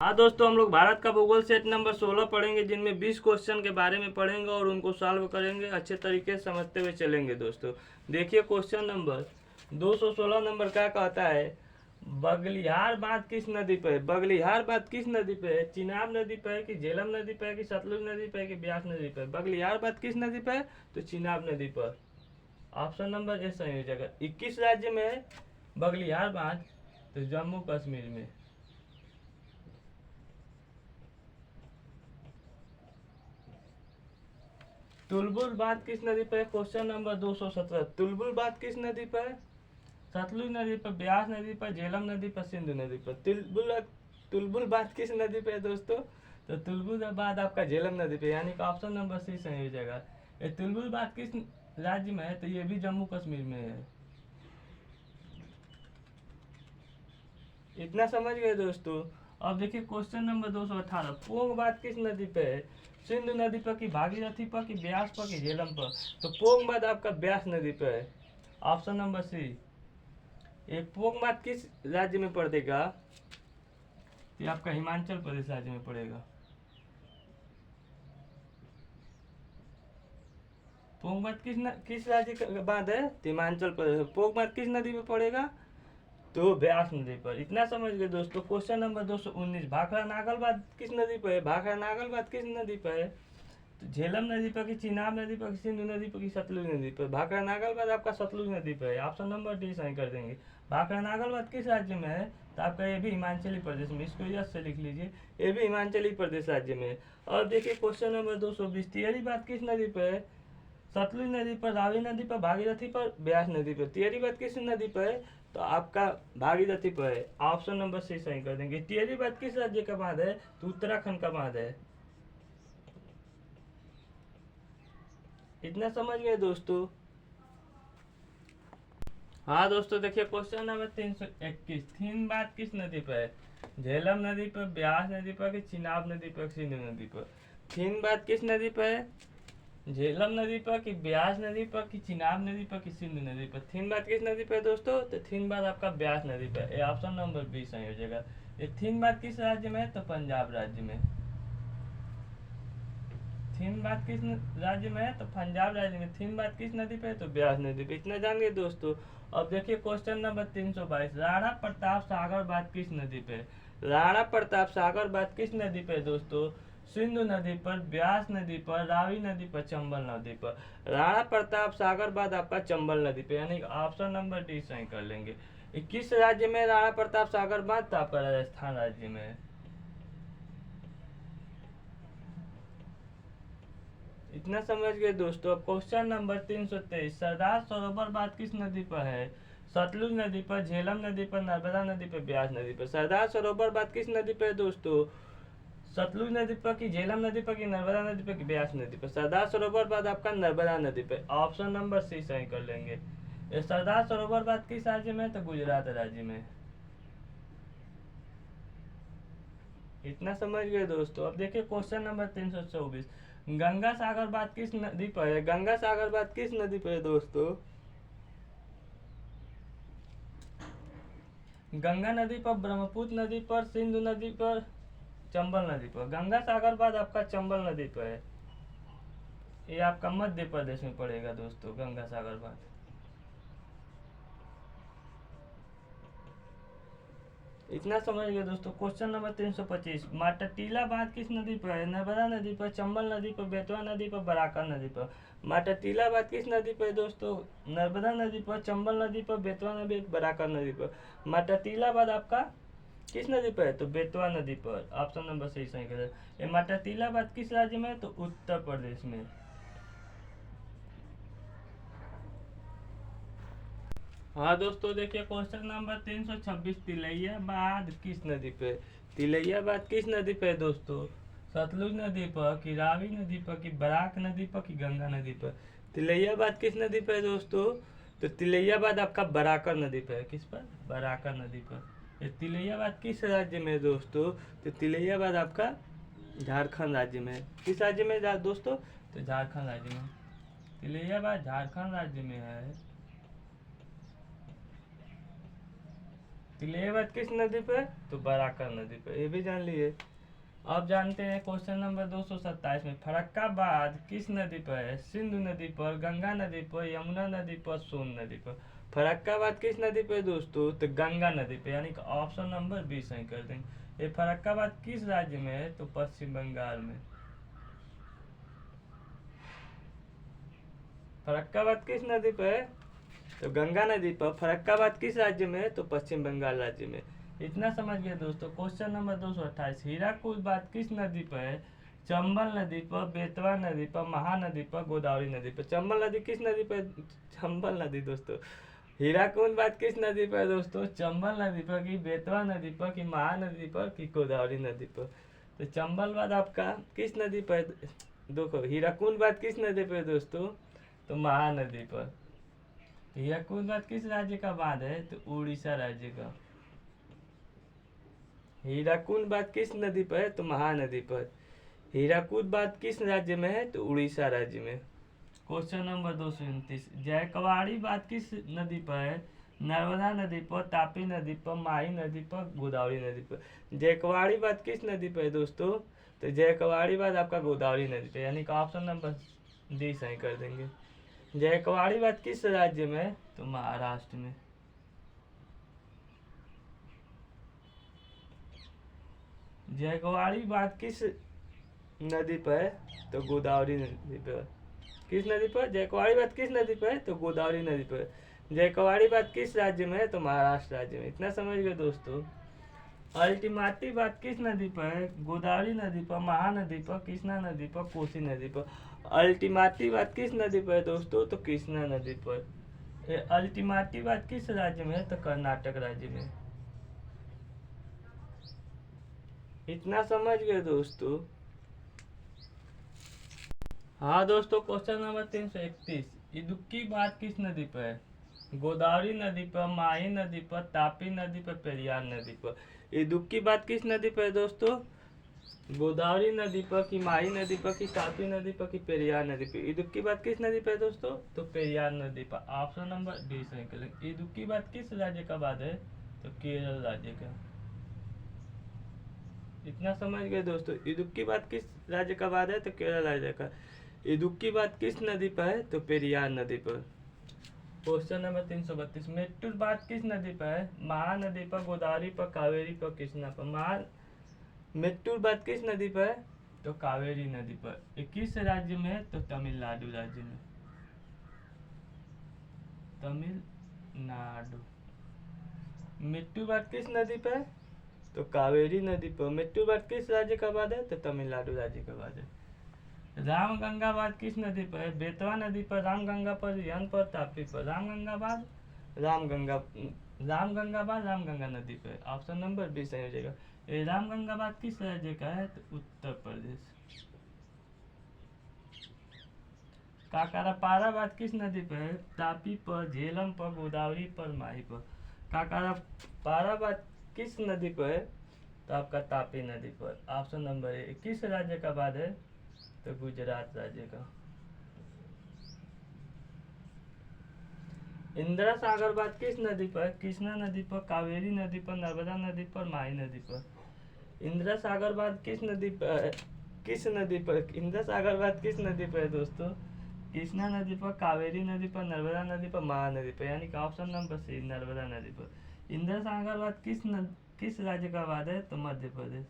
हाँ दोस्तों, हम लोग भारत का भूगोल सेट नंबर 16 पढ़ेंगे, जिनमें 20 क्वेश्चन के बारे में पढ़ेंगे और उनको सॉल्व करेंगे। अच्छे तरीके से समझते हुए चलेंगे। दोस्तों देखिए, क्वेश्चन नंबर 216 नंबर क्या कहता है। बगलिहार बांध किस नदी पे है? बगलिहार बांध किस नदी पे है? चिनाब नदी पे है कि झेलम नदी पे है कि सतलुज नदी पे है कि ब्यास नदी पे है? बगलिहार बांध किस नदी पे है? तो चिनाब नदी पर। ऑप्शन नंबर ए सही हो जाएगा। 21 राज्य में है बगलिहार बांध, तो जम्मू कश्मीर में। तुलबुल बांध किस नदी पर है? Question number 217। तुलबुल बांध किस नदी पर है? सतलुज नदी पर, ब्यास नदी पर, झेलम नदी पर, सिंधु नदी पर। तुलबुल तुलबुल बांध किस नदी पे है दोस्तों? तो तुलबुल बांध आपका झेलम नदी पे, यानी कि ऑप्शन नंबर सी सही हो जाएगा। ये तुलबुल बांध किस राज्य में है? तो ये भी जम्मू कश्मीर में है। इतना समझ गए दोस्तों। अब देखिए क्वेश्चन नंबर 218। पोंग बांध किस नदी पे है? सिंधु नदी पर कि भागीरथी पर कि ब्यास पर कि झेलम पर? तो पोंग बांध आपका ब्यास नदी पे है। Option number C. ये पोंग बांध किस राज्य में पड़ेगा? ये आपका हिमाचल प्रदेश राज्य में पड़ेगा। पोंग बांध किस राज्य का बांध है? तो हिमाचल प्रदेश। पोंग बांध किस नदी में पड़ेगा? तो ब्यास नदी पर। इतना समझ गए दोस्तों। Question number 219। भाखड़ा नागल बांध किस नदी पर है? भाखड़ा नागल बांध किस नदी पर है? तो झेलम नदी पर कि चिनाब नदी पर कि सिंधु नदी पर कि सतलुज नदी पर? भाखड़ा नागल बांध आपका सतलुज नदी पर है। ऑप्शन नंबर डी सही कर देंगे। भाखड़ा नागल बांध किस राज्य में है? तो आपका ये भी हिमाचली प्रदेश में। इसको यस से लिख लीजिए, ये भी हिमाचली प्रदेश राज्य में है। और देखिए क्वेश्चन नंबर 220। तिहरी बांध किस नदी पर है? सतलुज नदी पर, रावी नदी पर, भागीरथी पर, ब्यास नदी पर। तिहरी बांध किस नदी पर है? तो आपका भागीरथी पर है। ऑप्शन नंबर सी सही कर देंगे। तिहरी बांध किस राज्य का बांध है? तो उत्तराखंड का बांध है। इतना समझ गए दोस्तों। हाँ दोस्तों, देखिए क्वेश्चन नंबर 321। थीन बांध किस नदी पर है? झेलम नदी पर, ब्यास नदी पर कि चिनाब नदी पर, सिंधु नदी पर? थीन बांध किस नदी पर है? झेलम नदी पर कि ब्यास नदी पर कि चिनाब नदी पर कि सिंधु नदी पर? थीन बांध किस नदी पर है दोस्तों? तो थीन बांध आपका ब्यास नदी पर। ये ऑप्शन नंबर बी सही हो जाएगा। ये थीन बांध किस राज्य में है? तो पंजाब राज्य में। थीन बांध किस राज्य में है? तो पंजाब राज्य में। थीन बांध किस नदी पे है? तो ब्यास नदी पे। इतना जान गए दोस्तों। अब देखिए क्वेश्चन नंबर 322। राणा प्रताप सागर बांध किस नदी पे है? राणा प्रताप सागर बांध किस नदी पे है दोस्तों? सिंधु नदी पर, ब्यास नदी पर, रावी नदी पर, चंबल नदी पर। राणा प्रताप सागर बांध आपका चंबल नदी पे, यानी ऑप्शन नंबर डी सही कर लेंगे। किस राज्य में राणा प्रताप सागर बांध? तो आपका राजस्थान राज्य में है। इतना समझ गए दोस्तों। अब क्वेश्चन नंबर 323। सरदार सरोवर बांध किस नदी पर है? सतलुज नदी पर, झेलम नदी पर, नर्मदा नदी पर, ब्यास नदी पर? सरदार सरोवर बांध किस नदी पर है दोस्तों? सतलुज नदी पर कि झेलम नदी पर कि नर्मदा नदी पर कि ब्यास नदी पर? सरदार सरोवर बांध आपका नर्मदा नदी पर। ऑप्शन नंबर सी सही कर लेंगे। ये सरदार सरोवर बांध किस राज्य में है? तो गुजरात राज्य में। इतना समझ गए दोस्तों। अब देखिए क्वेश्चन नंबर 324। गंगा सागर बांध किस नदी पर है? गंगा सागर बांध किस नदी पर है दोस्तों? गंगा नदी पर, ब्रह्मपुत्र नदी पर, सिंधु नदी पर, चंबल नदी पर? गंगा सागर बांध आपका चंबल नदी पर है। ये आपका मध्य प्रदेश में पड़ेगा दोस्तों, गंगा सागर बांध। इतना समझ गए दोस्तों। Question number 325। माटाटीला बांध किस नदी पर है? नर्मदा नदी पर, चंबल नदी पर, बेतवा नदी पर, बराकर नदी पर? माटाटीला बांध किस नदी पर है दोस्तों? नर्मदा नदी पर, चंबल नदी पर, बेतवा नदी, बराकर नदी पर? माटाटीला बांध आपका किस नदी पर है? तो बेतवा नदी पर। ऑप्शन नंबर सही सही कर। ये माटाटीला बांध किस राज्य में है? तो उत्तर प्रदेश में। हाँ दोस्तों, देखिए क्वेश्चन नंबर 326। तिलैया बांध किस नदी पे? तिलैया बांध किस नदी पे है दोस्तों? सतलुज नदी पर कि रावी नदी पर कि बराक नदी पर कि गंगा नदी पर? तिलैया बांध किस नदी पे है दोस्तों? तो तिलैया बांध आपका बराकर नदी पे है। किस पर? बराकर नदी पर। ये तिलैया बांध किस राज्य में है दोस्तों? तो तिलैया बांध आपका झारखंड राज्य में है। किस राज्य में दोस्तों? तो झारखंड राज्य में। तिलैया बांध झारखंड राज्य में है। तिलेवत किस नदी पर? तो बराकर नदी पर, ये भी जान लिए। अब जानते हैं क्वेश्चन नंबर 227 में, फरक्काबाद किस नदी पर है? सिंधु नदी पर, गंगा नदी पर, यमुना नदी पर, सोन नदी पर। फरक्काबाद किस नदी पर दोस्तों? तो गंगा नदी पर, यानी कि ऑप्शन नंबर बी सही कर देंगे। ये फरक्काबाद किस राज्य में है? तो पश्चिम बंगाल में। फरक्काबाद किस नदी पर है? तो गंगा नदी पर। फरक्काबाद किस राज्य में है? तो पश्चिम बंगाल राज्य में। इतना समझ गए दोस्तों। क्वेश्चन नंबर 228, हीराकुद बात किस नदी पर है? चंबल नदी पर, बेतवा नदी पर, महानदी पर, गोदावरी नदी पर। चंबल नदी किस नदी पर? चंबल नदी दोस्तों। हीराकुंड बात किस नदी पर दोस्तों? चंबल नदी पर, कि बेतवा नदी पर, कि महानदी पर, कि गोदावरी नदी पर। तो चंबल बात आपका किस नदी पर? देखो हीराकुंड बात किस नदी पर दोस्तों? तो महानदी पर। हीराकुद बात किस राज्य का बांध है? तो उड़ीसा राज्य का। हीराकुंड बात किस नदी पर है? तो महानदी पर। हीराकुद बात किस राज्य में है? तो उड़ीसा राज्य में। क्वेश्चन नंबर 229, जयकवाड़ी बात किस नदी पर है? नर्मदा नदी पर, तापी नदी पर, माही नदी पर, गोदावरी नदी पर। जयकवाड़ी बात किस नदी पर है दोस्तों? तो जयकवाड़ी बात आपका गोदावरी नदी पर, यानी कि ऑप्शन नंबर डी सही कर देंगे। जयकवाड़ी बात किस राज्य में है? तो महाराष्ट्र में। जयकवाड़ी बात किस नदी पर है? तो गोदावरी नदी पर। किस नदी पर? जयकवाड़ी बात किस नदी पर है? तो गोदावरी नदी पर। जयकवाड़ी बात किस राज्य में है? तो महाराष्ट्र राज्य में। इतना समझ गए दोस्तों। अल्टीमाटी बात किस नदी पर है? गोदावरी नदी पर, महानदी पर, कृष्णा नदी पर, कोसी नदी पर। अल्टीमाटी बात किस नदी पर है दोस्तों? तो कृष्णा नदी पर। अल्टीमाटी बात किस राज्य में है? तो कर्नाटक राज्य में। इतना समझ गए दोस्तों। हाँ दोस्तों, क्वेश्चन नंबर 331, इदुक्की बात किस नदी पर है? गोदावरी नदी पर, माही नदी पर, तापी नदी पर, पेरियार नदी पर। इदुक्की बात किस नदी पर है दोस्तों? गोदावरी नदी पर, कि माही नदी पर, कि तापी नदी पर, कि पेरियार नदी पर। इदुक्की बात किस नदी पर है दोस्तों? तो पेरियार नदी पर। ऑप्शन नंबर डी सही करेंगे। इदुक्की बात किस राज्य का बात है? तो केरल राज्य का। इतना समझ गए दोस्तों। इदुक्की बात किस राज्य का बात है? तो केरल राज्य का। इदुक्की बात किस नदी पर है? तो पेरियार नदी पर। क्वेश्चन नंबर 332, मेट्टूर बात किस नदी पर है? महानदी पर, गोदावरी पर, कावेरी पर, कृष्णा पर। मेट्टूर बात किस नदी पर है? तो कावेरी नदी पर। किस राज्य में है? तो तमिलनाडु राज्य में। तमिलनाडु। मेट्टूर बात किस नदी पर है? तो कावेरी नदी पर। मेट्टूर बात किस राज्य का बाद है? तो तमिलनाडु राज्य का बाद है। रामगंगा बात किस नदी पर है? बेतवा नदी पर, रामगंगा पर, यन पर, तापी पर। रामगंगा बात रामगंगा नदी पर। ऑप्शन नंबर बी सही हो जाएगा। रामगंगा बात किस राज्य का है? तो उत्तर प्रदेश। काकरापारा बात किस नदी पर है? तापी पर, झेलम पर, गोदावरी पर, माही पर। काकरापारा बात किस नदी पर है? तो आपका तापी नदी पर। Option number A. किस राज्य का बाद है? तो गुजरात राज्य का। इंदिरा सागर बात किस नदी पर? कृष्णा नदी पर, कावेरी नदी पर, नर्मदा नदी पर, माही नदी पर। इंदिरा सागर बात किस नदी पर? किस नदी पर? इंदिरा सागर बात किस नदी पर है दोस्तों? कृष्णा नदी पर, कावेरी नदी पर, नर्मदा नदी पर, महानदी पर, यानी कि ऑप्शन नंबर सी नर्मदा नदी पर। इंदिरा सागर बात किस राज्य का बाद है? तो मध्य प्रदेश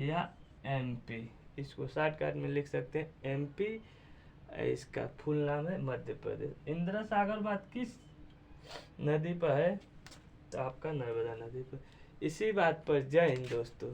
या एमपी। इसको शॉर्टकट में लिख सकते हैं एमपी, इसका फुल नाम है मध्य प्रदेश। इंदिरा सागर बात किस नदी पर है? तो आपका नर्मदा नदी पर। इसी बात पर जय हिंद दोस्तों।